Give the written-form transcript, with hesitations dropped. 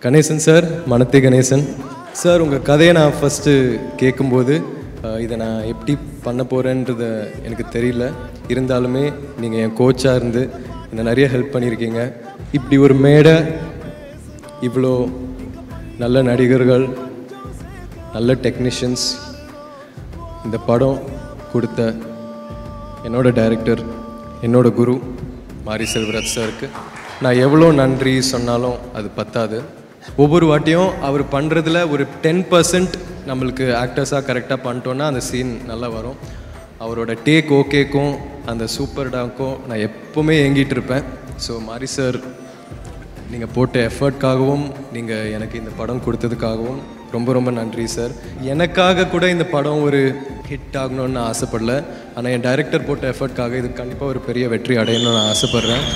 Ganesan sir, மனத்தே Ganesan sir, உங்கள் கதையை நான் ஃபஸ்ட்டு கேட்கும்போது இதை நான் எப்படி பண்ண போகிறேன்றத எனக்கு தெரியல. இருந்தாலுமே நீங்கள் என் கோச்சாக இருந்து என்னை நிறைய ஹெல்ப் பண்ணியிருக்கீங்க. இப்படி ஒரு மேடை, இவ்வளோ நல்ல நடிகர்கள், நல்ல டெக்னீஷியன்ஸ், இந்த படம் கொடுத்த என்னோட டைரக்டர், என்னோட குரு மாரி செல்வராஜ் சாருக்கு நான் எவ்வளோ நன்றி சொன்னாலும் அது பத்தாது. ஒவ்வொரு வாட்டியும் அவர் பண்ணுறதுல ஒரு 10% நம்மளுக்கு ஆக்டர்ஸாக கரெக்டாக பண்ணிட்டோன்னா அந்த சீன் நல்லா வரும். அவரோட டேக் ஓகேக்கும் அந்த சூப்பர் டாக்கும் நான் எப்போவுமே ஏங்கிட்டு இருப்பேன். ஸோ மாரி சார், நீங்கள் போட்ட எஃபர்ட்காகவும் நீங்கள் எனக்கு இந்த படம் கொடுத்ததுக்காகவும் ரொம்ப ரொம்ப நன்றி சார். எனக்காக கூட இந்த படம் ஒரு ஹிட் ஆகணும்னு நான் ஆசைப்படல. ஆனால் என் டைரக்டர் போட்ட எஃபர்ட்காக இது கண்டிப்பாக ஒரு பெரிய வெற்றி அடையணும்னு நான் ஆசைப்பட்றேன்.